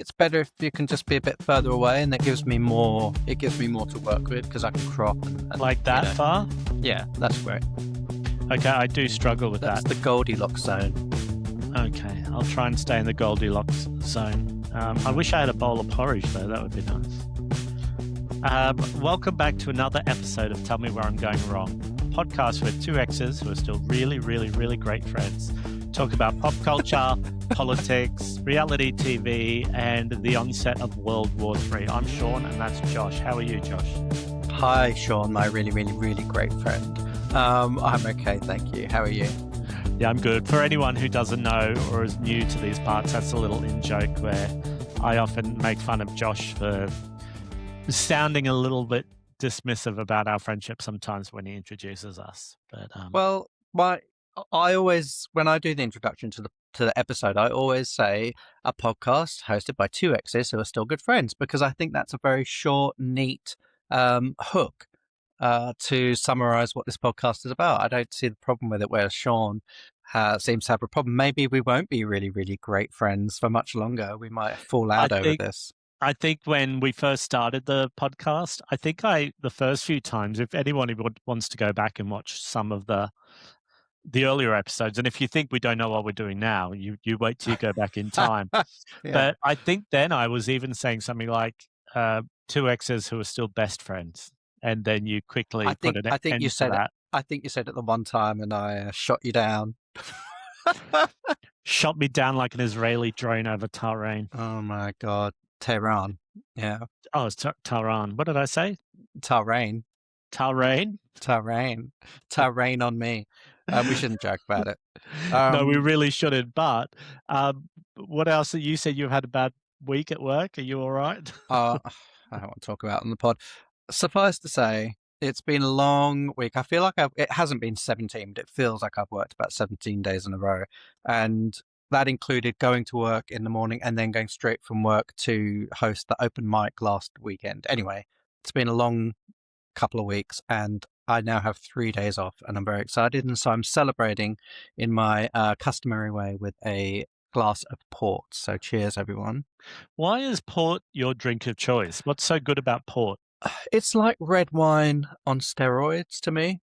it's better if you can just be a bit further away, and that gives me more. It gives me more to work with because I can crop and Like that far? Yeah, that's great. Okay, I do struggle with That's that. the Goldilocks zone. Okay, I'll try and stay in the Goldilocks zone. I wish I had a bowl of porridge, though. That would be nice. Welcome back to another episode of Tell Me Where I'm Going Wrong, a podcast where two exes who are still really, really, really great friends talk about pop culture, politics, reality TV, and the onset of World War III. I'm Sean, and that's Josh. How are you, Josh? Hi, Sean, my really, really, really great friend. I'm okay, thank you. How are you? Yeah, I'm good. For anyone who doesn't know or is new to these parts, that's a little in-joke where I often make fun of Josh for sounding a little bit dismissive about our friendship sometimes when he introduces us. But Well, I always, when I do the introduction to the episode, I always say a podcast hosted by two exes who are still good friends, because I think that's a very short, neat hook to summarize what this podcast is about. I don't see the problem with it, whereas Sean seems to have a problem. Maybe we won't be really, really great friends for much longer. We might fall out over this. I think when we first started the podcast, the first few times, if anyone wants to go back and watch some of the earlier episodes, and if you think we don't know what we're doing now, you wait till you go back in time. Yeah. But I think then I was even saying something like two exes who are still best friends, and then you quickly put an end to that. I think you said it the one time, and I shot you down. Shot me down like an Israeli drone over Tehran. Oh my God. Tehran. Yeah. Oh, it's Tehran. What did I say? Tehran. Tehran? Tehran. Tehran on me. We shouldn't joke about it. No, we really shouldn't. But what else? You said you've had a bad week at work. Are you all right? I don't want to talk about it on the pod. Suffice to say, it's been a long week. I feel like it hasn't been 17, but it feels like I've worked about 17 days in a row. And that included going to work in the morning and then going straight from work to host the open mic last weekend. Anyway, it's been a long couple of weeks, and I now have 3 days off, and I'm very excited. And so I'm celebrating in my customary way with a glass of port. So cheers, everyone. Why is port your drink of choice? What's so good about port? It's like red wine on steroids to me.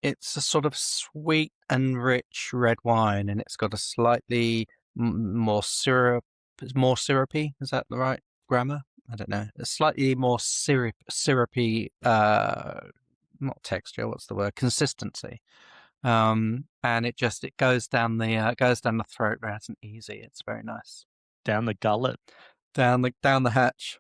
It's a sort of sweet and rich red wine, and it's got a slightly more syrupy. Is that the right grammar? I don't know. A slightly more syrupy, not texture. What's the word? Consistency. And it goes down the throat nice and easy. It's very nice. Down the gullet. Down the hatch.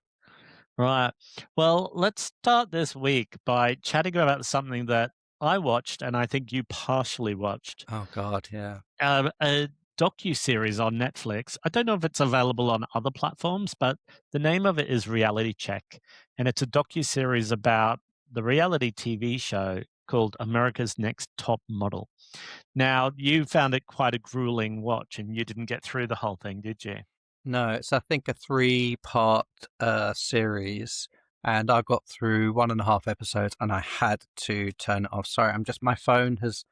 Right. Well, let's start this week by chatting about something that I watched, and I think you partially watched. Oh God, yeah. A docu-series on Netflix. I don't know if it's available on other platforms, but the name of it is Reality Check, and it's a docu-series about the reality TV show called America's Next Top Model. Now, you found it quite a grueling watch, and you didn't get through the whole thing, did you? No, it's I think a 3-part series, and I got through 1.5 episodes, and I had to turn it off. Sorry, my phone has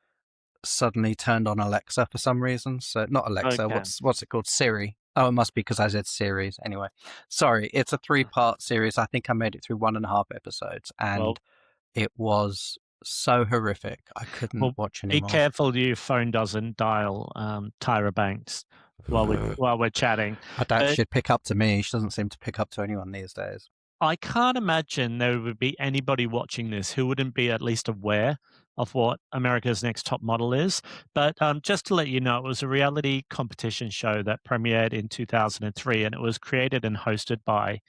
suddenly turned on Alexa for some reason. So not Alexa, Okay. what's it called? Siri. Oh, it must be because I said series. Anyway, sorry, it's a 3-part series. I think I made it through 1.5 episodes, and it was so horrific. I couldn't watch anymore. Be careful your phone doesn't dial Tyra Banks while we're chatting. I doubt she'd pick up to me. She doesn't seem to pick up to anyone these days. I can't imagine there would be anybody watching this who wouldn't be at least aware of what America's Next Top Model is. But just to let you know, it was a reality competition show that premiered in 2003, and it was created and hosted by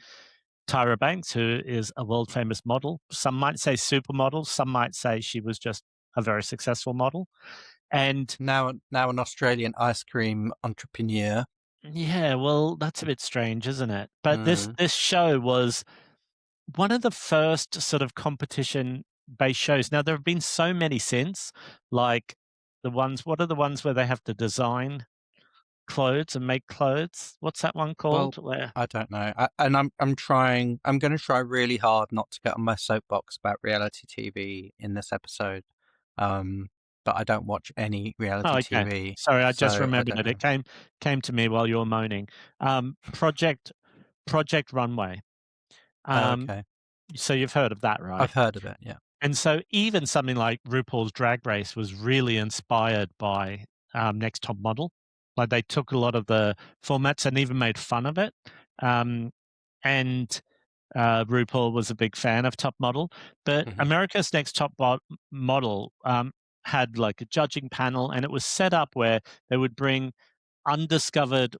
Tyra Banks, who is a world-famous model. Some might say supermodel. Some might say she was just a very successful model. And now an Australian ice cream entrepreneur. Yeah, well, that's a bit strange, isn't it? But this show was one of the first sort of competition-based shows. Now, there have been so many since, like what are the ones where they have to design clothes and make clothes? What's that one called? Well, I don't know. I'm going to try really hard not to get on my soapbox about reality TV in this episode. But I don't watch any reality TV. Sorry, I just remembered it. It came to me while you were moaning. Project Project Runway. Oh, Um, okay. so you've heard of that, right? I've heard of it. Yeah. And so even something like RuPaul's Drag Race was really inspired by, Next Top Model. Like, they took a lot of the formats and even made fun of it. Um, and RuPaul was a big fan of Top Model, but Hmm. America's Next Top Model had like a judging panel, and it was set up where they would bring undiscovered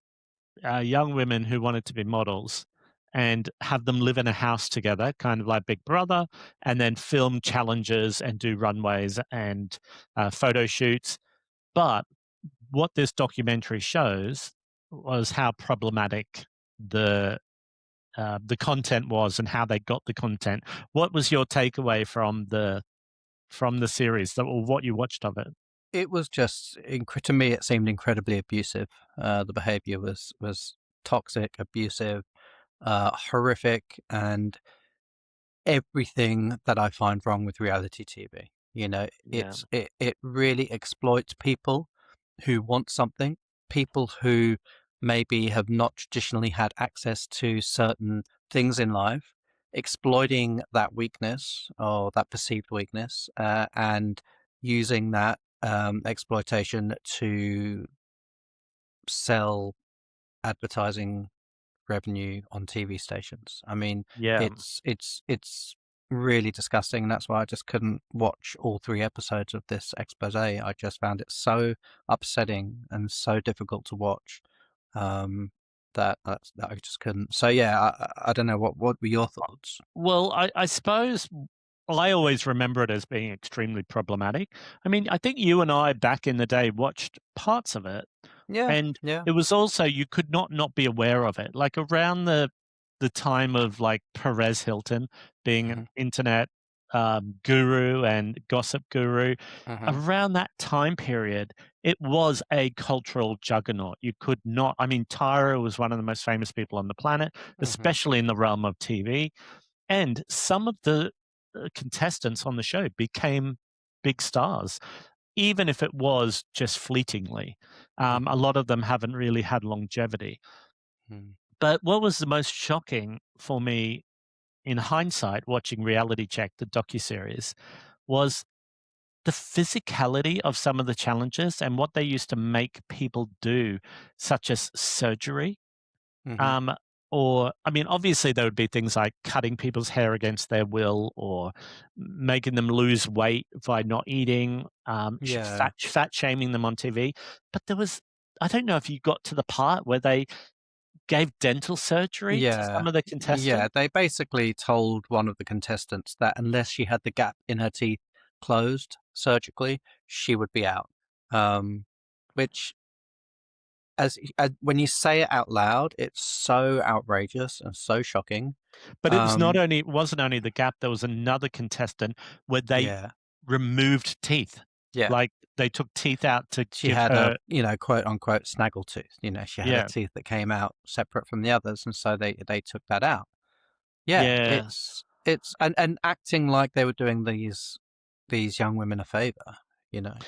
young women who wanted to be models and have them live in a house together, kind of like Big Brother, and then film challenges and do runways and photo shoots. But what this documentary shows was how problematic the the content was and how they got the content. What was your takeaway from the series, or what you watched of it? It was just to me. It seemed incredibly abusive. The behavior was toxic, abusive, horrific, and everything that I find wrong with reality TV. You know, Yeah, it really exploits people who want something, people who maybe have not traditionally had access to certain things in life, exploiting that weakness or that perceived weakness, and using that exploitation to sell advertising revenue on TV stations. I mean, yeah. it's really disgusting. And that's why I just couldn't watch all 3 episodes of this expose. I just found it so upsetting and so difficult to watch, um, that I just couldn't. So yeah, I don't know what were your thoughts? Well, I suppose I always remember it as being extremely problematic. I mean, I think you and I back in the day watched parts of it, Yeah, and yeah, it was also you could not be aware of it. Like around the time of like Perez Hilton being an hmm internet guru and gossip guru, hmm around that time period, it was a cultural juggernaut. You could not. I mean, Tyra was one of the most famous people on the planet, hmm especially in the realm of TV, and some of the contestants on the show became big stars, even if it was just fleetingly. A hmm lot of them haven't really had longevity. hmm But what was the most shocking for me in hindsight, watching Reality Check, the docu-series, was the physicality of some of the challenges and what they used to make people do, such as surgery. hmm Um, or, I mean, obviously, there would be things like cutting people's hair against their will or making them lose weight by not eating, Yeah, fat shaming them on TV. But there was, I don't know if you got to the part where they gave dental surgery to yeah, some of the yeah. contestants. They basically told one of the contestants that unless she had the gap in her teeth closed surgically, she would be out. Um, which, when you say it out loud, it's so outrageous and so shocking. But it was not Um, only, it wasn't only the gap, there was another contestant where they yeah, removed teeth. yeah. Like they took teeth out to She give had a, her, quote unquote snaggle tooth. She had a yeah, teeth that came out separate from the others, and so they took that out. Yeah, yeah. it's and acting like they were doing these young women a favor.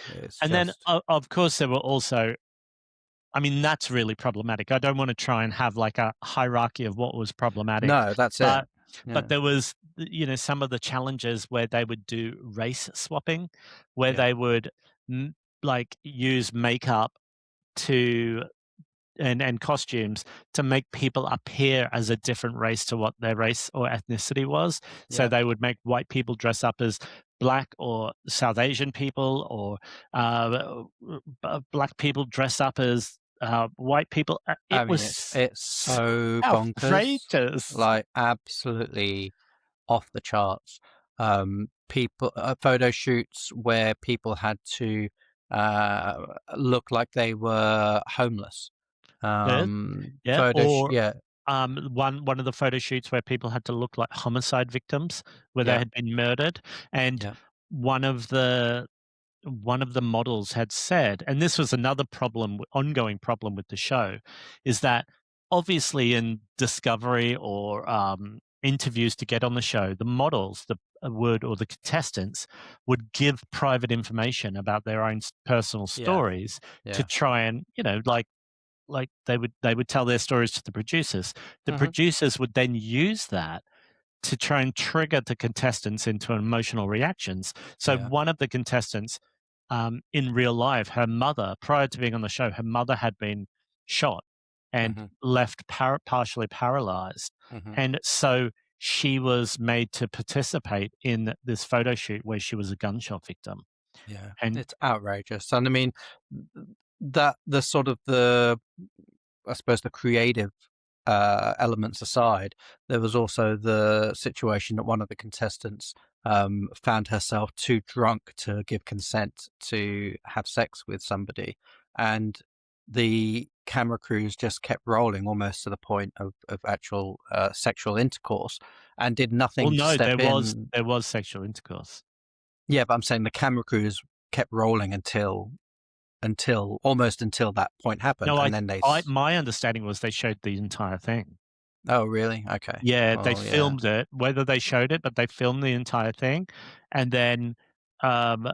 It's And then, just of course, there were also, I mean, that's really problematic. I don't want to try and have like a hierarchy of what was problematic, no, that's it. but Yeah, there was, some of the challenges where they would do race swapping, where yeah, they would m- like use makeup to and costumes to make people appear as a different race to what their race or ethnicity was. So yeah. they would make white people dress up as black or South Asian people, or black people dress up as white people. It I mean, was it's so bonkers, outrageous. like absolutely off the charts. People photo shoots where people had to uh, look like they were homeless. Yeah, yeah. Or Yeah, one of the photo shoots where people had to look like homicide victims, where they yeah, had been murdered, and yeah, one of the one of the models had said, and this was another problem, ongoing problem with the show, is that obviously in discovery or interviews to get on the show, the models, the would or the contestants would give private information about their own personal yeah, stories to yeah. try and like they would tell their stories to the producers. The Hmm. producers would then use that to try and trigger the contestants into emotional reactions. So Yeah. one of the contestants, in real life, her mother, prior to being on the show, her mother had been shot and Hmm. left partially paralyzed. Hmm. And so she was made to participate in this photo shoot where she was a gunshot victim. Yeah. And It's outrageous. And I mean, that the sort of the I suppose the creative elements aside, there was also the situation that one of the contestants found herself too drunk to give consent to have sex with somebody, and the camera crews just kept rolling almost to the point of actual sexual intercourse, and did well, nothing to no, step there was in. there was sexual intercourse. Yeah, but I'm saying the camera crews kept rolling until almost until that point happened, No, and then my understanding was they showed the entire thing. oh, really? Okay. Yeah, they Well, yeah. filmed it, whether they showed it, but they filmed the entire thing, and then, um,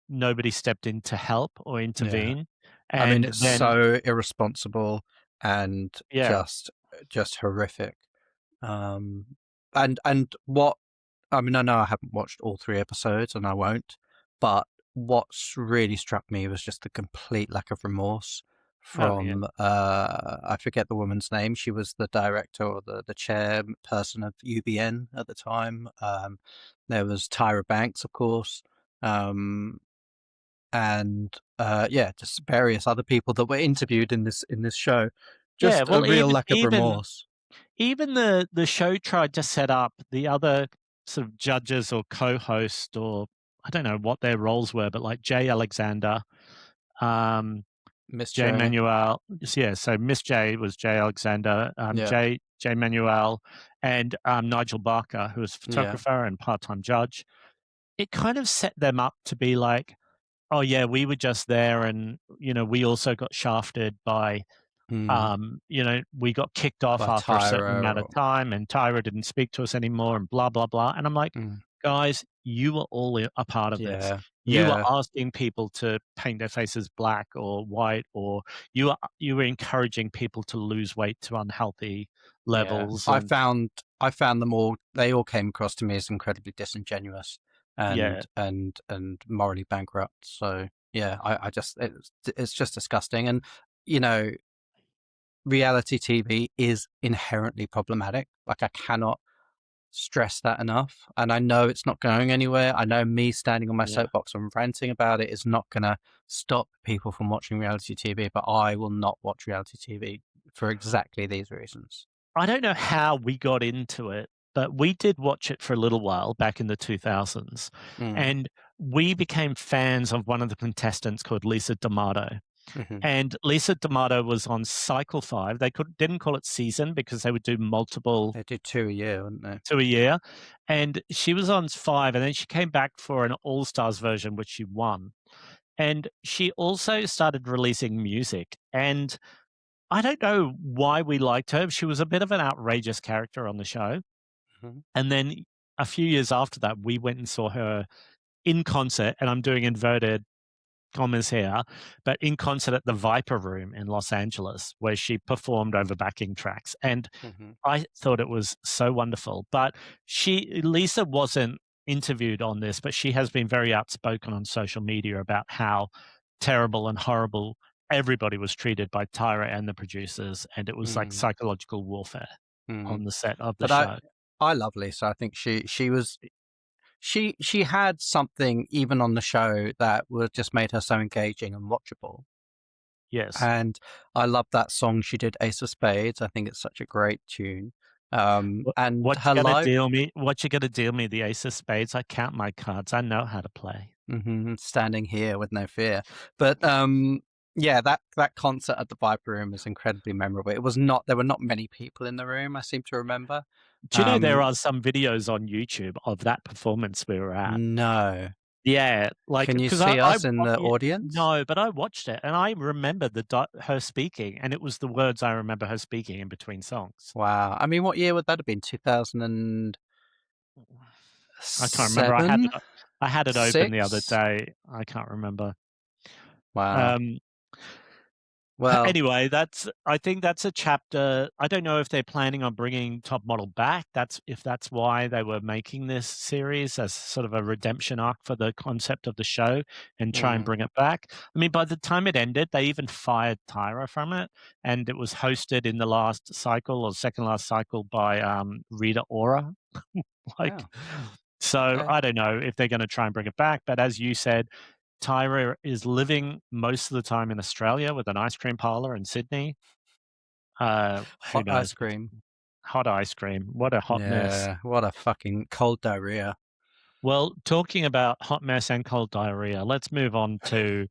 nobody stepped in to help or Yeah. intervene, I mean, and it's then so irresponsible and yeah, just horrific. Um, and what I mean, I know I haven't watched all 3 episodes, and I won't, but what's really struck me was just the complete lack of remorse oh, yeah. from, I forget the woman's name. She was the director or the chairperson of UBN at the time. There was Tyra Banks, of course, um, and, yeah, just various other people that were interviewed in this show. Yeah, Just a well, real even lack of even remorse. even the show tried to set up the other sort of judges or co-host, or I don't know what their roles were, but like Jay Alexander, um, Miss Jay J. Manuel, yeah, so Miss J was Jay Alexander, Yeah, Jay Manuel, and, Nigel Barker, who was a yeah. photographer and part-time judge. It kind of set them up to be like, "Oh, yeah, we were just there and, we also got shafted by, Mm. we got kicked off By after a certain Tyra amount of or time and Tyra didn't speak to us anymore and blah, blah, blah." And I'm like, mm, guys, you were all a part of this. yeah, You were yeah, asking people to paint their faces black or white, or you were encouraging people to lose weight to unhealthy yeah. levels. And I found them all they all came across to me as incredibly disingenuous yeah, and morally bankrupt. So, yeah, I just it's just disgusting, and, you know, reality TV is inherently problematic. Like, I cannot stress that enough. And I know it's not going anywhere. I know me standing on my yeah. soapbox and ranting about it is not going to stop people from watching reality TV, but I will not watch reality TV for exactly these reasons. I don't know how we got into it, but we did watch it for a little while back in the 2000s, Mm. and we became fans of one of the contestants called Lisa D'Amato. Hmm. And Lisa D'Amato was on Cycle 5. They didn't call it season because they would do multiple They do 2 a year, wouldn't they? to a year, and she was on 5, and then she came back for an All-Stars version, which she won. And she also started releasing music, and I don't know why we liked her. She was a bit of an outrageous character on the show. Hmm. And then a few years after that, we went and saw her in concert, and I'm doing inverted commas here, but in concert at the Viper Room in Los Angeles, where she performed over backing tracks. And Hmm. I thought it was so wonderful. But Lisa wasn't interviewed on this, but she has been very outspoken on social media about how terrible and horrible everybody was treated by Tyra and the producers. And it was like Mm. psychological warfare Mm. on the set of the But show. I love Lisa. I think she was she had something even on the show that was just made her so engaging and watchable. Yes. And I love that song she did, Ace of Spades. I think it's such a great tune. And her live What you gonna deal me the ace of spades? I count my cards. I know how to play. mhm, Standing Here with No Fear. But, yeah, that concert at the Viper Room was incredibly memorable. It was not there were not many people in the room, I seem to remember. Do you know there Um, are some videos on YouTube of that performance we were at? no. Yeah, like, Can you 'cause see I us in wa the yeah, audience? no, but I watched it and I remember her speaking, and it was the words I remember her speaking in between songs. Wow. I mean, what year would that have been? 2007? I can't remember. I had it open the other 6? day. I can't remember. Wow. Um, Well, Anyway, I think that's a chapter. I don't know if they're planning on bringing Top Model back. That's why they were making this series as sort of a redemption arc for the concept of the show and try and mm, bring it back. I mean, by the time it ended, they even fired Tyra from it, and it was hosted in the last cycle or second last cycle by Rita Ora. yeah, Like, so okay. I don't know if they're going to try and bring it back. But as you said, Tyra is living most of the time in Australia with an ice cream parlor in Sydney. Who Hot ice knows? cream. Hot ice cream. What a hot mess. Yeah, what a fucking cold diarrhea. Well, talking about hot mess and cold diarrhea, let's move on to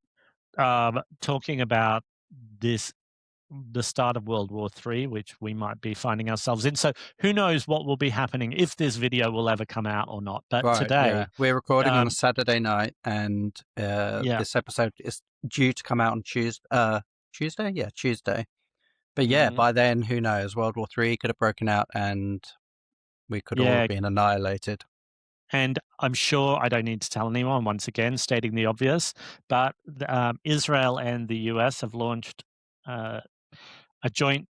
talking about this the start of World War III, which we might be finding ourselves in. So who knows what will be happening if this video will ever come out or not. But Right, yeah. today, We're recording on a um, Saturday night, and yeah. this episode is due to come out on Tuesday? Yeah, Tuesday. But yeah, Mhm. by then, who knows? World War Three could have broken out, and we could all have Yeah, been annihilated. and I'm sure I don't need to tell anyone, once again, stating the obvious, but Israel and the US have launched uh, a joint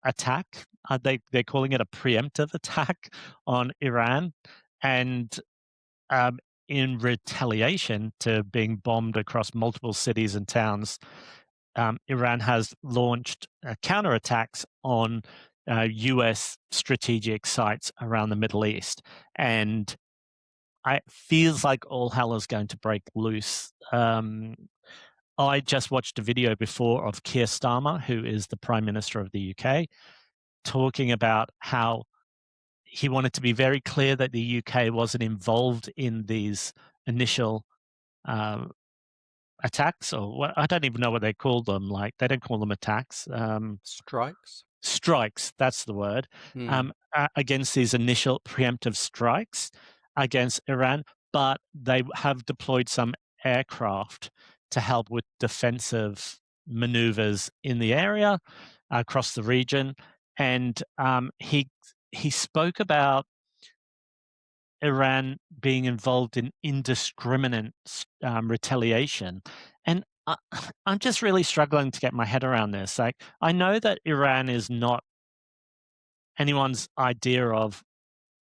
attack. They're calling it a preemptive attack on Iran. And um, in retaliation to being bombed across multiple cities and towns, Iran has launched counterattacks on US strategic sites around the Middle East. And it feels like all hell is going to break loose. I just watched a video before of Keir Starmer, who is the Prime Minister of the UK, talking about how he wanted to be very clear that the UK wasn't involved in these initial uh, attacks, or what, I don't even know what they call them. Like, they don't call them attacks. Strikes? Strikes, that's the word, Hmm. against these initial preemptive strikes against Iran, but they have deployed some aircraft to help with defensive maneuvers in the area across the region. And he spoke about Iran being involved in indiscriminate retaliation. And I'm just really struggling to get my head around this. Like, I know that Iran is not anyone's idea of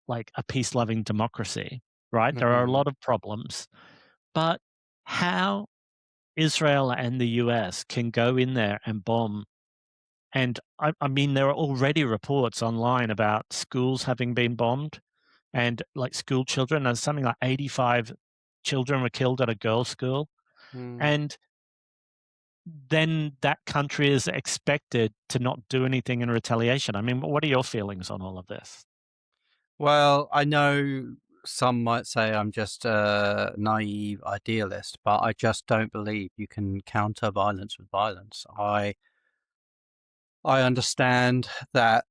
like a peace loving democracy, right? There are a Hmm. lot of problems, but how Israel and the US can go in there and bomb. And I mean, there are already reports online about schools having been bombed and like school children. There's something like 85 children were killed at a girls' school. Hmm. And then that country is expected to not do anything in retaliation. I mean, what are your feelings on all of this? Well, I know some might say I'm just a naive idealist, but I just don't believe you can counter violence with violence. I understand that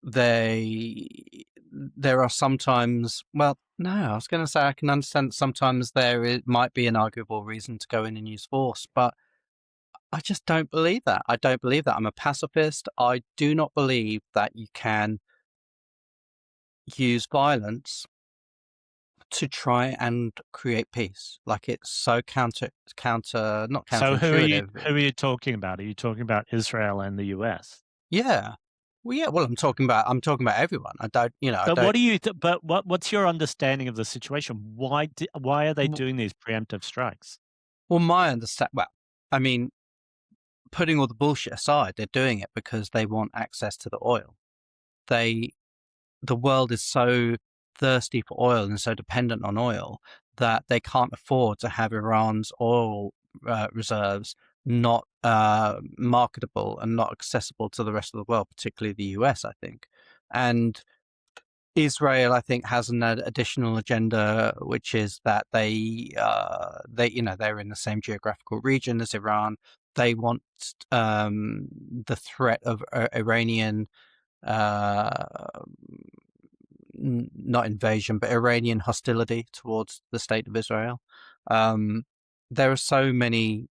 they there are sometimes, well, no, I was going to say I can understand that sometimes might be an arguable reason to go in and use force, but I just don't believe that. I don't believe that. I'm a pacifist. I do not believe that you can use violence to try and create peace. Like, it's so not So counterintuitive. who are you talking about? Are you talking about Israel and the US? Yeah. Well, yeah. Well, I'm talking about everyone. I But don't. what do you but what's your understanding of the situation? Why are they doing these preemptive strikes? Well, I mean, putting all the bullshit aside, they're doing it because they want access to the oil. They The world is so thirsty for oil and so dependent on oil that they can't afford to have Iran's oil reserves not marketable and not accessible to the rest of the world, particularly the US, I think. And Israel, I think, has an additional agenda, which is that they're in the same geographical region as Iran. They want the threat of Iranian uh, not invasion, but Iranian hostility towards the state of Israel. Um, there are so many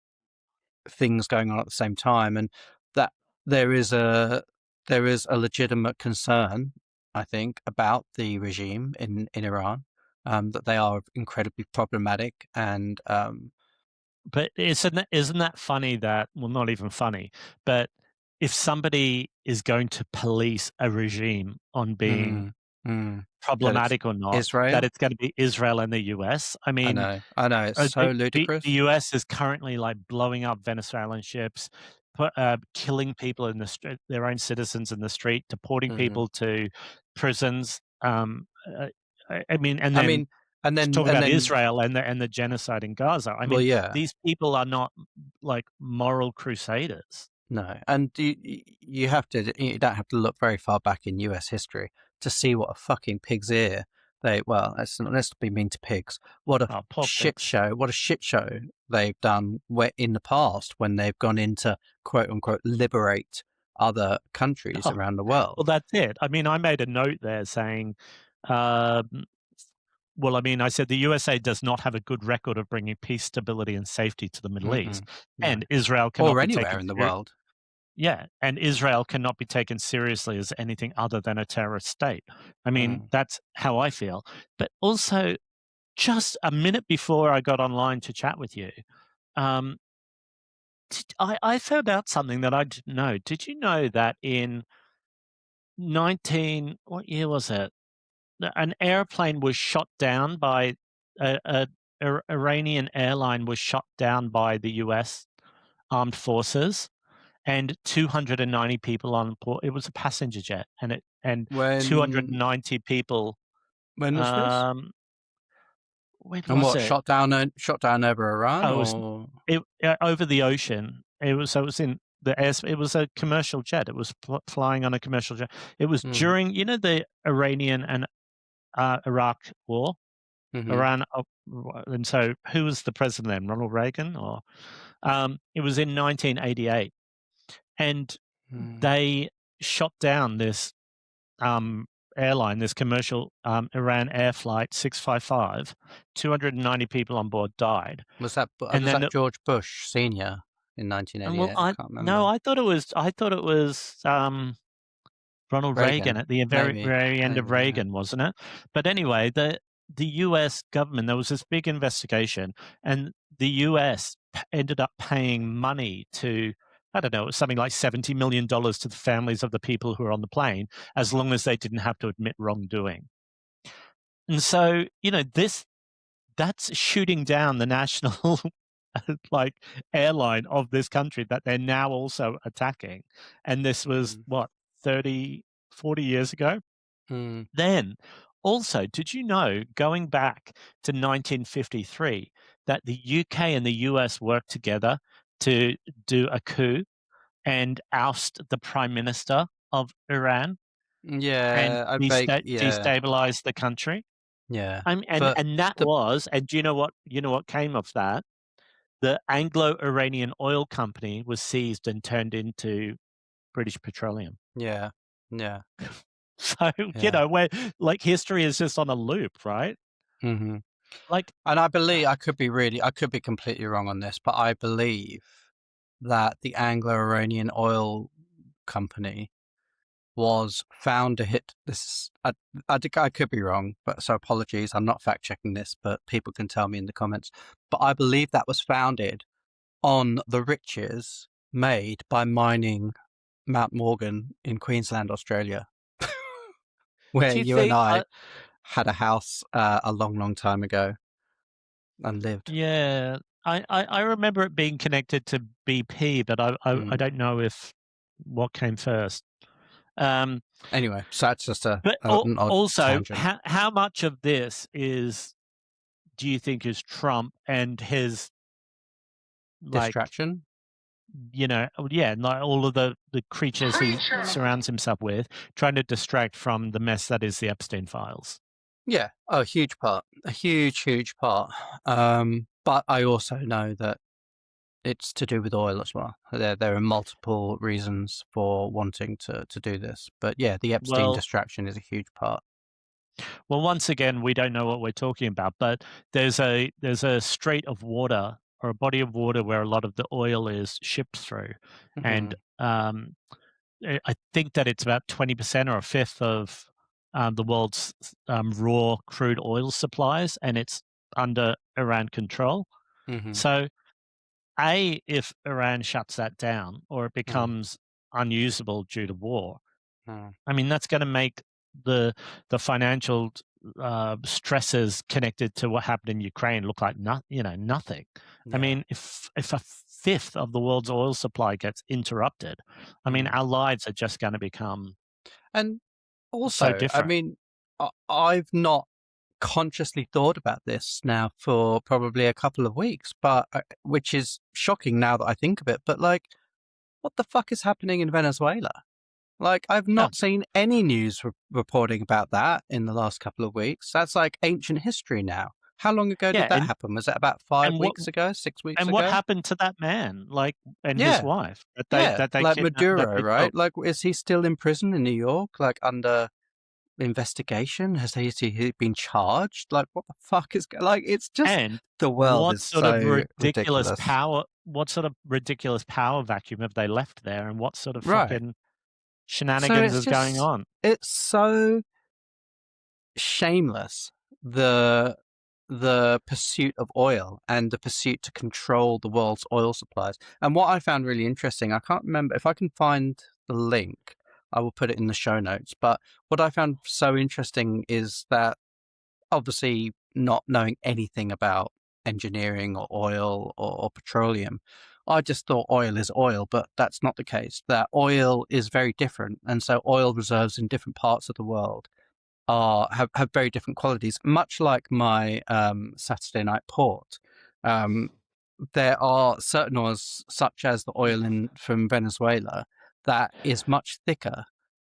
things going on at the same time, and that there is a there is a legitimate concern, I think, about the regime in Iran, that they are incredibly problematic and But isn't that funny that, well, not even funny, but if somebody is going to police a regime on being Mm, mm. That it's problematic or not, that Israel. it's gonna be Israel and the US. I mean, I know. It's so the ludicrous. US is currently, like, blowing up Venezuelan ships, killing people in the street, their own citizens in the street, deporting Hmm. people to prisons, I mean, and I then mean, and just then talk and about then Israel and the genocide in Gaza. I well, mean, yeah. these people are not, like, moral crusaders. No, and you have to you don't have to look very far back in U.S. history to see what a fucking pig's ear they well let's not be mean to pigs. What a Oh, poor shit pigs. show! What a shit show they've done where in the past when they've gone in to quote unquote liberate other countries around the Well, world. that's it. I mean, I made a note there saying, um, well, I mean, I said the USA does not have a good record of bringing peace, stability, and safety to the Middle East, Mm-mm, no, and Israel cannot or be anywhere taken in the world. yeah, and Israel cannot be taken seriously as anything other than a terrorist state. I mean, Mm. that's how I feel. But also, just a minute before I got online to chat with you, um, I found out something that I didn't know. Did you know that in what year was it? An airplane was shot down by a Iranian airline was shot down by the US armed forces, and 290 people on board. It was a passenger jet, and When 290 people. was this? Um, when And was what it? shot down over Iran Oh, it was or? over the ocean. It was in the air. It was a commercial jet. It was flying on a commercial jet. It was Mm, during, the Iranian and Iraq war. mm-hmm, Iran, and so who was the president then? Ronald Reagan, or it was in 1988, and mm. they shot down this um, airline, this commercial Iran Air Flight 655. 290 people on board died, and Was then that George Bush Senior in and well, 1988? I I can't no, remember. I thought it was Ronald Reagan Reagan, at the very, maybe, very end of maybe, yeah. Reagan, wasn't it? But anyway, the US government, there was this big investigation, and the US ended up paying money to, I don't know, it was something like $70 million to the families of the people who were on the plane, as long as they didn't have to admit wrongdoing. And so, that's shooting down the national like airline of this country that they're now also attacking. And this was Mm, what, 30, 40 years ago? mm. Then also, did you know, going back to 1953, that the UK and the US worked together to do a coup and oust the prime minister of Iran and Yeah, I beg, yeah, destabilize the country? yeah. And But that the was, and do you know what came of that? The Anglo-Iranian Oil Company was seized and turned into British Petroleum. yeah, yeah, So, yeah. where, like, history is just on a loop, right? Hmm. Like, And I could be completely wrong on this, but I believe that the Anglo-Iranian Oil Company was found to hit this. I could be wrong, but so apologies. I'm not fact checking this, but people can tell me in the comments. But I believe that was founded on the riches made by mining Mount Morgan in Queensland, Australia, where do you you and think I had a house a long, long time ago and lived. yeah, I remember it being connected to BP, but I Mm. don't know if what came first. Um, Anyway, so that's just but an odd also, tangent. how much of this do you think is Trump and his, like, Distraction. yeah, like all of the creatures he surrounds himself with, trying to distract from the mess that is the Epstein files? Yeah, a huge part, a huge, huge part. But I also know that it's to do with oil as well. There are multiple reasons for wanting to do this, but yeah, the Epstein Well, distraction is a huge part. once again, we don't know what we're talking about, but there's a strait of water or a body of water where a lot of the oil is shipped through, and Hmm. I think that it's about 20% or a fifth of the world's raw crude oil supplies, and it's under Iran control. Hmm. So if Iran shuts that down or it Mm, becomes unusable due to war, mm, I mean, that's gonna make the financial, stresses connected to what happened in Ukraine look like nothing. I yeah. mean, if a fifth of the world's oil supply gets interrupted, I mean, Mm. our lives are just gonna become And so also, I different. mean, I've not consciously thought about this now for probably a couple of weeks, but which is shocking now that I think of it. But like, what the fuck is happening in Venezuela? Like, I've Yeah, not seen any news reporting about that in the last couple of weeks. That's like ancient history now. How long ago did yeah, that happen? Was it about five and what weeks ago, 6 weeks and what ago? happened to that man, like, and his Yeah, wife yeah. Like that Maduro, they right? took? Like, is he still in prison in New York, like under investigation? Has he been charged? Like, what the fuck is like? It's just And the world is so ridiculous, what sort of ridiculous power vacuum have they left there, and what sort of right? fucking So shenanigans is going on? it's so shameless, the the pursuit of oil and the pursuit to control the world's oil supplies. And what I found really interesting, I can't remember if I can find the link, I will put it in the show notes. But what I found so interesting is that obviously not knowing anything about engineering or oil or petroleum, I just thought oil is oil, but that's not the case. That oil is very different. And so oil reserves in different parts of the world have very different qualities. Much like my Saturday night port, um, there are certain oils, such as the oil from Venezuela, that is much thicker,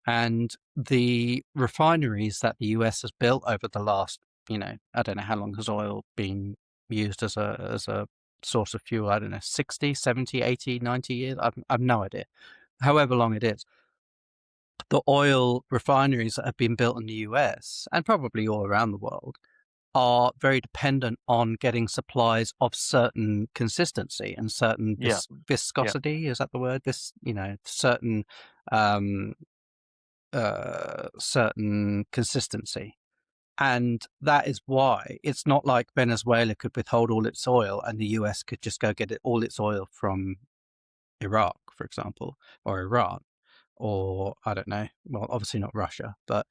and the refineries that the US has built over the last, I don't know how long has oil been used as a source of fuel. I don't know, 60, 70, 80, 90 years. I've no idea. However long it is, the oil refineries that have been built in the US and probably all around the world are very dependent on getting supplies of certain consistency and certain Yeah, yeah. viscosity. Is that the word? Certain um, certain consistency. And that is why it's not like Venezuela could withhold all its oil and the US could just go get all its oil from Iraq, for example, or Iran, or I don't know. Well, obviously not Russia, but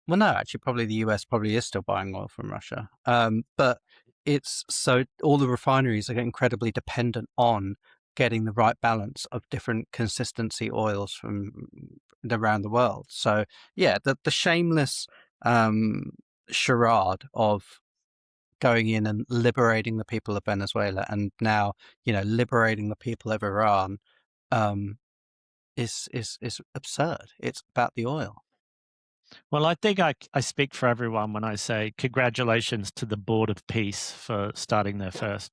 well, no, actually, probably the US probably is still buying oil from Russia. But it's so all the refineries are incredibly dependent on getting the right balance of different consistency oils from around the world. So yeah, the shameless um, charade of going in and liberating the people of Venezuela, and now liberating the people of Iran, um, is absurd. It's about the oil. Well, I think I speak for everyone when I say congratulations to the Board of Peace for starting their first,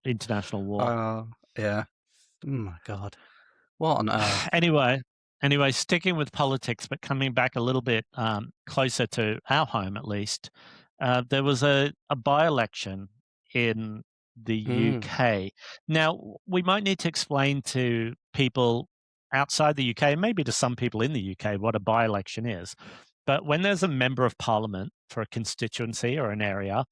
international war. Yeah. Oh my God. What on earth? Anyway sticking with politics, but coming back a little bit, closer to our home at least, there was a by-election in the Mm. UK. Now, we might need to explain to people outside the UK, and maybe to some people in the UK, what a by-election is. But when there's a member of parliament for a constituency or an area,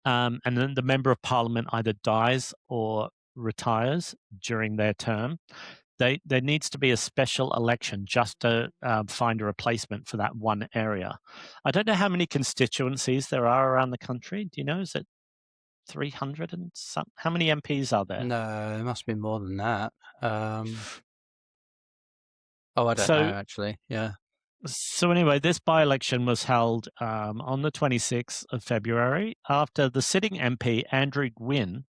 and then the member of parliament either dies or retires during their term, there needs to be a special election just to find a replacement for that one area. I don't know how many constituencies there are around the country. Do you know? Is it 300 and some? How many MPs are there? No, it must be more than that. Um, oh, I don't know So, actually. Yeah. anyway, this by-election was held on the 26th of February after the sitting MP Andrew Gwynn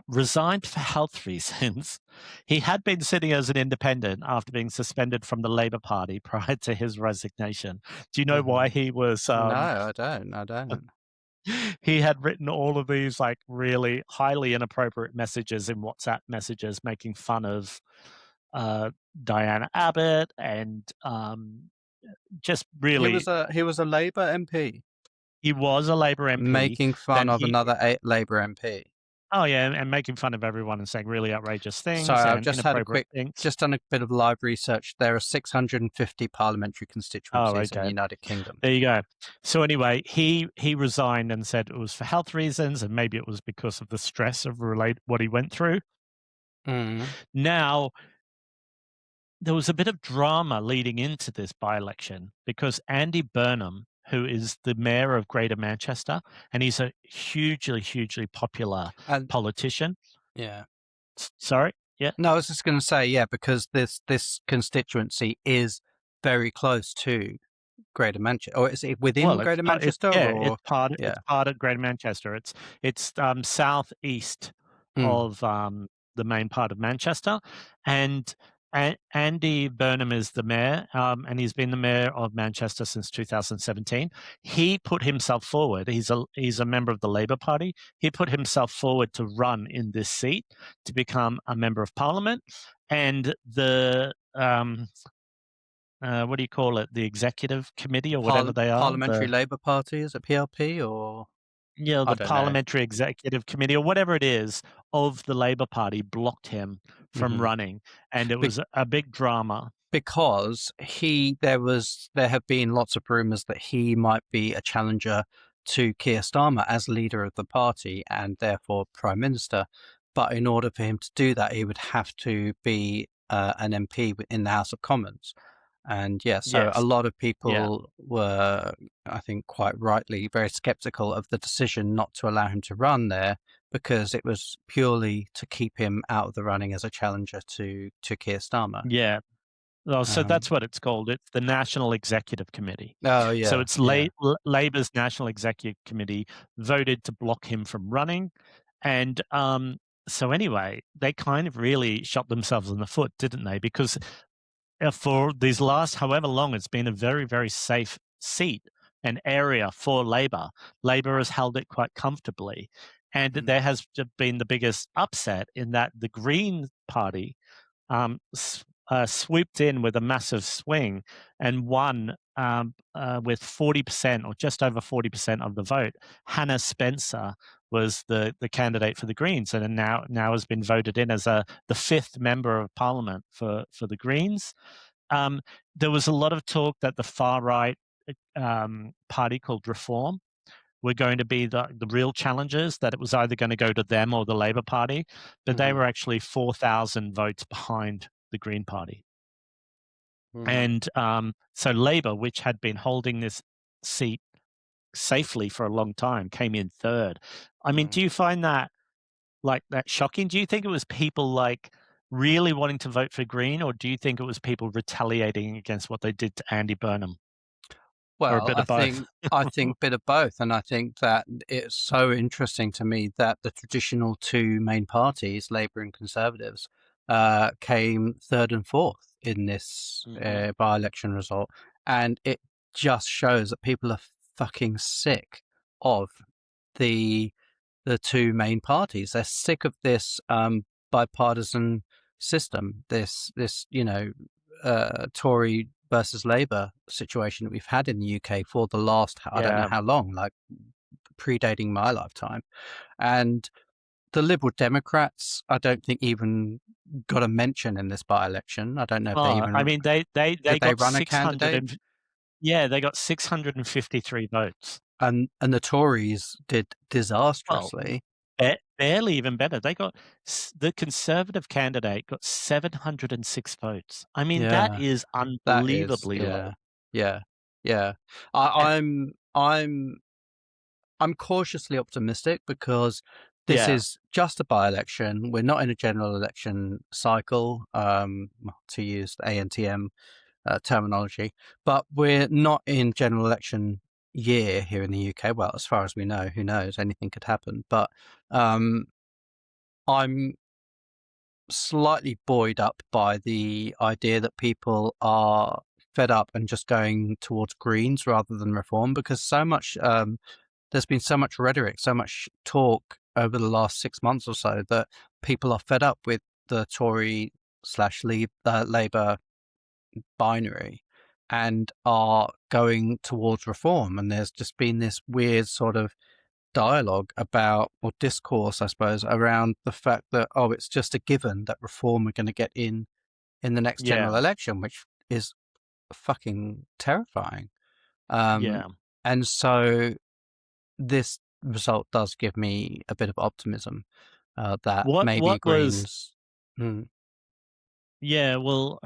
resigned for health reasons. He had been sitting as an independent after being suspended from the Labour Party prior to his resignation. Do you know why Hmm. he was? No, I don't. I don't. He had written all of these like really highly inappropriate messages in WhatsApp messages, making fun of uh, Diana Abbott and just He really. was a Labour MP He was a Labour MP, making fun then of he another Labour MP. Oh, yeah, and making fun of everyone and saying really outrageous So things I've and just had a inappropriate quick, things. just done a bit of live research. There are 650 parliamentary Oh, constituencies in the okay. United Kingdom. There you go. So anyway, he resigned and said it was for health reasons, and maybe it was because of the stress of relate what he went through. Mm. Now, there was a bit of drama leading into this by-election because Andy Burnham, who is the mayor of Greater Manchester, and he's a hugely, hugely popular And politician. yeah, Sorry? Yeah? no, I was just going to say, yeah, because this constituency is very close to Greater Manchester, or is it within Well, Greater Manchester, or it's yeah? part of Greater Manchester. It's southeast Mm. of, the main part of Manchester, and Andy Burnham is the mayor, and he's been the mayor of Manchester since 2017. He put himself forward. He's a member of the Labour Party. He put himself forward to run in this seat to become a member of parliament, and what do you call it? The executive committee or whatever they are, Parliamentary Labour Party, is it PLP, or I the don't know. parliamentary executive committee or whatever it is of the Labour Party blocked him from Hmm. running, and it was a big drama. Because there have been lots of rumours that he might be a challenger to Keir Starmer as leader of the party and therefore prime minister. But in order for him to do that, he would have to be an MP in the House of Commons. And yeah, so a Yes. lot of Yeah. people were, I think, quite rightly, very skeptical of the decision not to allow him to run there because it was purely to keep him out of the running as a challenger to Keir Starmer. Yeah. Oh, so Um, that's what it's called. It's the National Executive Committee. oh So yeah, it's yeah. Labour's National Executive Committee voted to block him from running, and so anyway, they kind of really shot themselves in the foot, didn't they? Because for these last however long, it's been a very, very safe seat and area for Labor. Labor has held it quite comfortably. And Mm. there has been the biggest upset in that the Green Party swooped in with a massive swing and won with 40% or just over 40% of the vote. Hannah Spencer was the candidate for the Greens, and now has been voted in as the fifth member of Parliament for the Greens. Um, there was a lot of talk that the far right party called Reform were going to be the real challengers, that it was either going to go to them or the Labor Party, but they Mhm, were actually 4,000 votes behind the Green Party. mhm, And so Labor, which had been holding this seat safely for a long time, came in third. I mean, mhm. do you find that like that shocking? Do you think it was people like really wanting to vote for Green, or do you think it was people retaliating against what they did to Andy Burnham, or a Well, bit of both? I think bit of both, and I think that it's so interesting to me that the traditional two main parties, Labour and Conservatives, came third and fourth in this Mhm. by-election result, and it just shows that people are fucking sick of the the two main parties. They're sick of this bipartisan system, this Tory versus Labour situation that we've had in the UK for the last I don't know Yeah, how long, like predating my lifetime. And the Liberal Democrats, I don't think even got a mention in this by-election. I don't know if they oh, I even mean, they did they got run a 600 candidate, and yeah, they got 653 votes. and the Tories did Well, disastrously. barely even better. They got the Conservative candidate got 706 votes. I mean, that Yeah. is That is, unbelievably low. yeah, yeah, yeah. And I, I'm cautiously optimistic because this yeah, is just a by-election. We're not in a general election cycle, to use the ANTM terminology, but we're not in general election year here in the UK. Well, as far as we know, who knows? Anything could happen. But um, I'm slightly buoyed up by the idea that people are fed up and just going towards Greens rather than Reform, because there's been so much rhetoric, so much talk over the last 6 months or so that people are fed up with the Tory slash Labour binary and are going towards Reform. And there's just been this weird sort of dialogue about, or discourse, I suppose, around the fact that, oh, it's just a given that reform are going to get in the next Yeah, general election, which is fucking terrifying. Um, yeah. and so this result does give me a bit of optimism that maybe What was Greens. Mm, Yeah, well,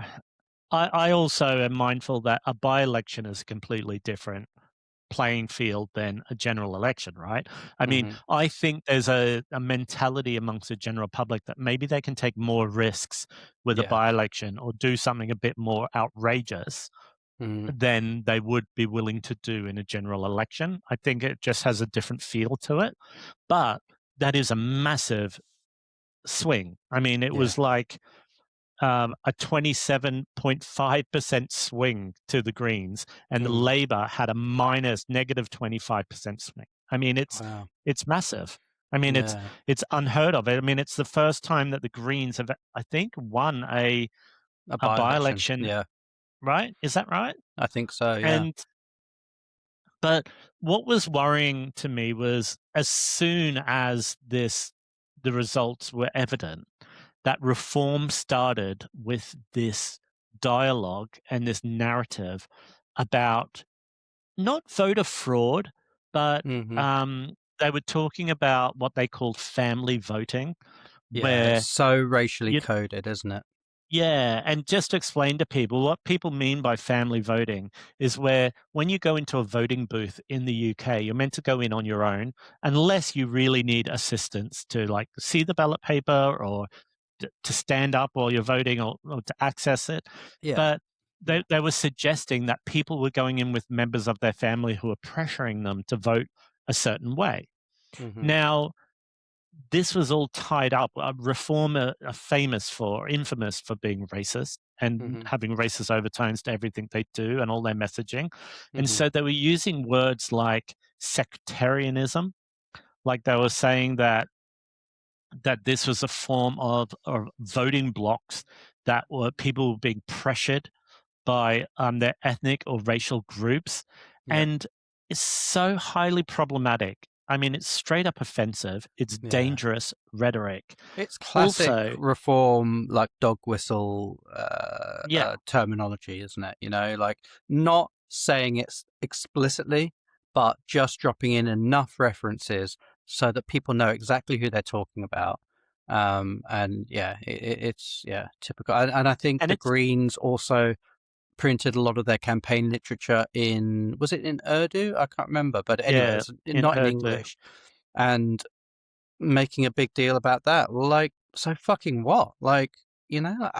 I also am mindful that a by-election is a completely different playing field than a general election, right? I mean, hmm. I think there's a mentality amongst the general public that maybe they can take more risks with a Yeah. by-election or do something a bit more outrageous Mm, than they would be willing to do in a general election. I think it just has a different feel to it, but that is a massive swing. I mean, it yeah. was like a 27.5% swing to the Greens, and Mm, Labor had a minus negative 25% swing. I mean, wow. it's massive. I mean, Yeah. it's unheard of. I mean, it's the first time that the Greens have, I think, won A a by-election. by-election, Yeah. right? Is that right? I think so. Yeah. And but what was worrying to me was as soon as the results were evident, that reform started with this dialogue and this narrative about not voter fraud, but Hmm. um, they were talking about what they called family voting, Yeah. It's where so racially you coded, isn't it? yeah, and just to explain to people, what people mean by family voting is where when you go into a voting booth in the UK, you're meant to go in on your own unless you really need assistance to like see the ballot paper or to stand up while you're voting or to access it. Yeah. But Yeah. they were suggesting that people were going in with members of their family who were pressuring them to vote a certain way. Hmm. Now, this was all tied up. Reform are famous for, infamous for being racist and Hmm. having racist overtones to everything they do and all their messaging. And Hmm. so they were using words like sectarianism, like they were saying that this was a form of voting blocks that were people were being pressured by their ethnic or racial groups. Yeah. And it's so highly problematic. I mean, it's straight up offensive. It's Yeah. dangerous rhetoric. It's classic Also, reform, like dog whistle yeah, terminology, isn't it? Like not saying it explicitly, but just dropping in enough references so that people know exactly who they're talking about. And yeah, it's yeah typical. And I think and the it's Greens also printed a lot of their campaign literature in, was it in Urdu? I can't remember, but anyway, yeah, it's in not in Urdu. English. And making a big deal about that. Well, like, so fucking what? Like, Yeah.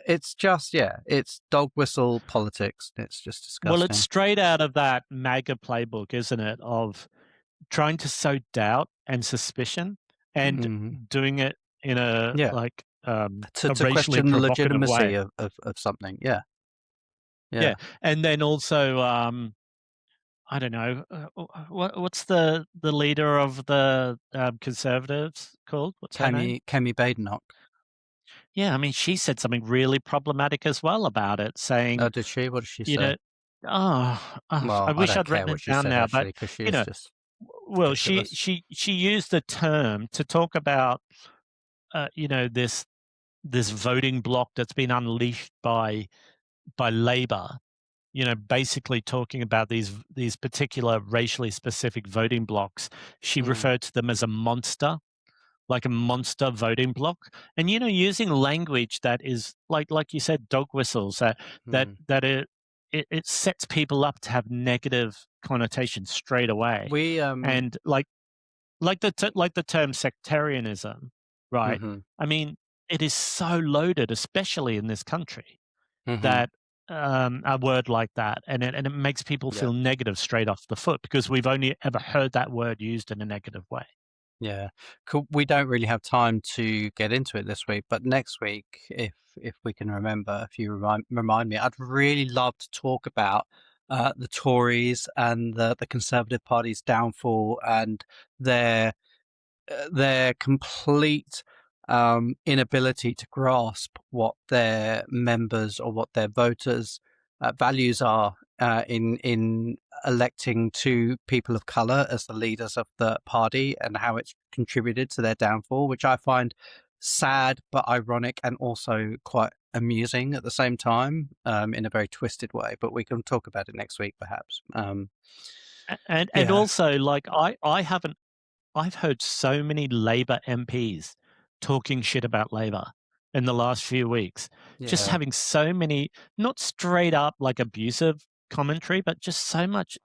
it's just, yeah, it's dog whistle politics. It's just Well, it's disgusting. straight out of that MAGA playbook, isn't it? Of trying to sow doubt and suspicion and Hmm. doing it in a Yeah. like To, a to racially question the provocative legitimacy way. of something. Yeah. Yeah. Yeah. And then also I don't know. What's the leader of the Conservatives called? What's her name? Kemi Badenoch. Yeah, I mean, she said something really problematic as well about it, Oh, saying, did she? What did she you say? know, I Well, I wish don't I'd care written what it she down said, now, actually, but because you she's know, just well, ridiculous. she used the term to talk about, this voting block that's been unleashed by Labor, basically talking about these particular racially specific voting blocks. She Mm, referred to them as a monster, like a monster voting block, and using language that is like you said, dog whistles that mm. that it sets people up to have negative connotations straight away, We, and like the term sectarianism, right? mhm, I mean, it is so loaded, especially in this country, mhm. that a word like that, and it makes people Yeah. feel negative straight off the foot because we've only ever heard that word used in a negative way. Yeah, cool. We don't really have time to get into it this week, but next week, if we can remember, if you remind me, I'd really love to talk about the Tories and the Conservative Party's downfall and their their complete inability to grasp what their members or what their voters' values are in electing two people of color as the leaders of the party and how it's contributed to their downfall, which I find sad but ironic and also quite amusing at the same time, in a very twisted way. But we can talk about it next week, perhaps. And Yeah, also, like, I've heard so many Labor MPs talking shit about Labor in the last few weeks, just yeah, having so many, not straight up like abusive commentary, but just so much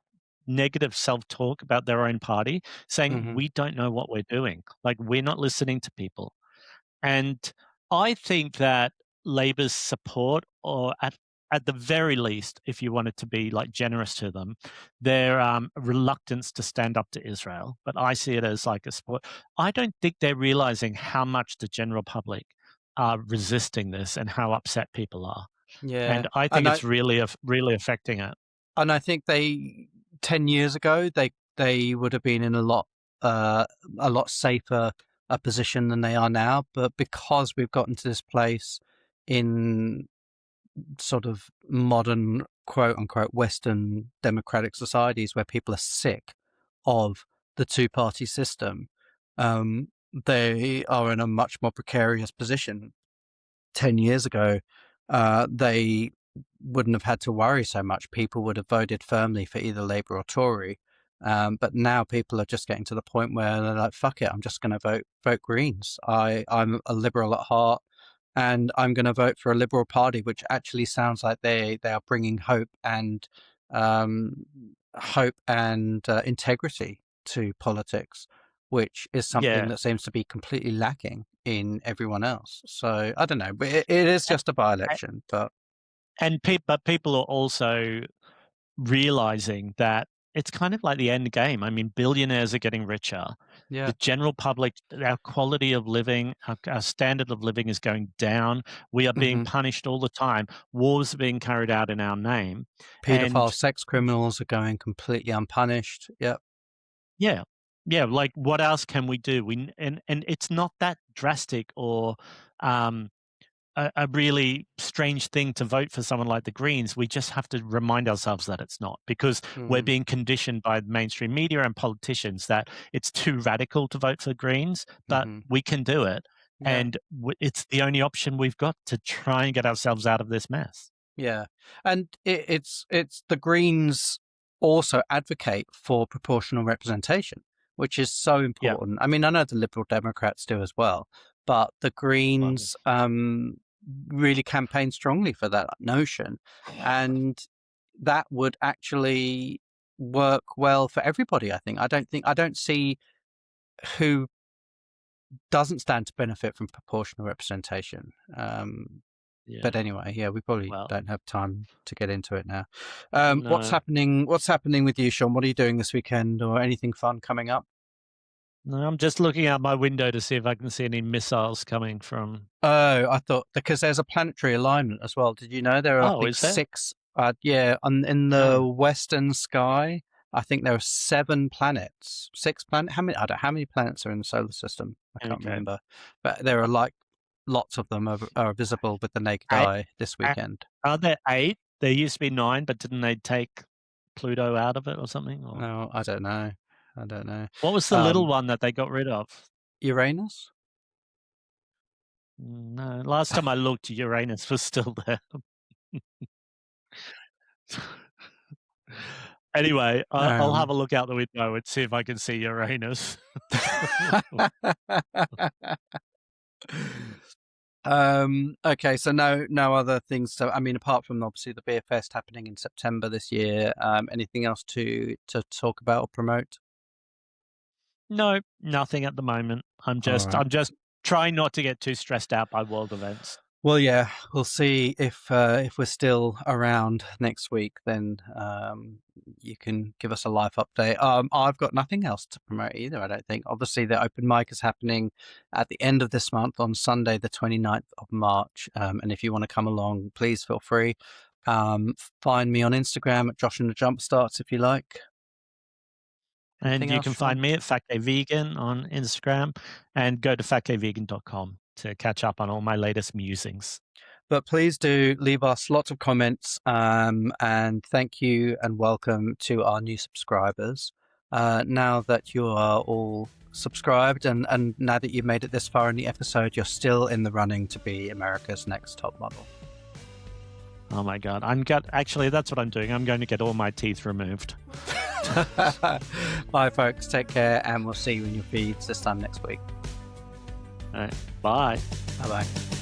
negative self-talk about their own party, saying, hmm "We don't know what we're doing. Like, we're not listening to people." And I think that Labor's support, or at the very least, if you wanted to be like generous to them, their reluctance to stand up to Israel, but I see it as like a support. I don't think they're realizing how much the general public are resisting this and how upset people are. yeah. And I think And I it's really, really affecting it. and I think they 10 years ago they would have been in uh, a lot safer a position than they are now. But because we've gotten to this place in sort of modern quote unquote Western democratic societies where people are sick of the two party system, they are in a much more precarious position. 10 years ago, they wouldn't have had to worry so much. People would have voted firmly for either Labour or Tory. But now people are just getting to the point where they're like, fuck it, I'm just going to vote Greens. I'm a liberal at heart, and I'm going to vote for a Liberal Party, which actually sounds like they are bringing um, hope and integrity to politics, which is something Yeah. that seems to be completely lacking in everyone else. So I don't know, but it is A- just a by-election. But but people are also realizing that it's kind of like the end game. I mean, billionaires are getting richer. yeah, The general public, our quality of living, our standard of living is going down. We are being hmm punished all the time. Wars are being carried out in our name. paedophile And sex criminals are going completely unpunished. Yep. yeah, yeah, like what else can we do? And it's not that drastic or um, a really strange thing to vote for someone like the Greens. We just have to remind ourselves that it's not, because we're hmm being conditioned by mainstream media and politicians that it's too radical to vote for Greens, but hmm we can do it. Yeah. And it's the only option we've got to try and get ourselves out of this mess. Yeah, and it's the Greens also advocate for proportional representation, which is so Yeah. important. I mean, I know the Liberal Democrats do as well, but the Well, Greens really campaign strongly for that notion, and that would actually work well for everybody. I don't see who doesn't stand to benefit from proportional representation. yeah. But anyway, yeah, we probably Well, don't have time to get into it now. What's no. happening? What's happening with you, Sean? What are you doing this weekend, or anything fun coming up? No, I'm just looking out my window to see if I can see any missiles coming from. Oh, I thought because there's a planetary alignment as well. Did you know there are, I Oh, think, is there? six? Yeah, in the Oh, western sky, I think there are seven planets. Six planet? How many? I don't. How many planets are in the solar system? I can't okay. remember, but there are like lots of them are visible with the naked Eight, eye this weekend. are there 8? There used to be 9, but didn't they take Pluto out of it or something? Or No, I don't know. I don't know. what was the little Um, one that they got rid of? Uranus? No, last time I looked, Uranus was still there. Anyway, I'll have Um, a look out the window and see if I can see Uranus. okay, so no other things to, I mean, apart from obviously the Beer Fest happening in September this year, anything else to talk about or promote? No, nothing at the moment. All right. I'm just trying not to get too stressed out by world events. Well, yeah, we'll see if we're still around next week. Then you can give us a live update. I've got nothing else to promote either. I don't think. Obviously, the open mic is happening at the end of this month on Sunday, the 29th of March. And if you want to come along, please feel free. Find me on Instagram at Josh and the Jumpstarts if you like. And Anything you else, can Sean? find me at FatGayVegan on Instagram, and go to fatgayvegan.com to catch up on all my latest musings. But please do leave us lots of comments, and thank you and welcome to our new subscribers. Now that you are all subscribed and now that you've made it this far in the episode, you're still in the running to be America's next top model. Oh my God. Actually, that's what I'm doing. I'm going to get all my teeth removed. Bye, folks. Take care, and we'll see you in your feeds this time next week. All right. Bye. Bye-bye.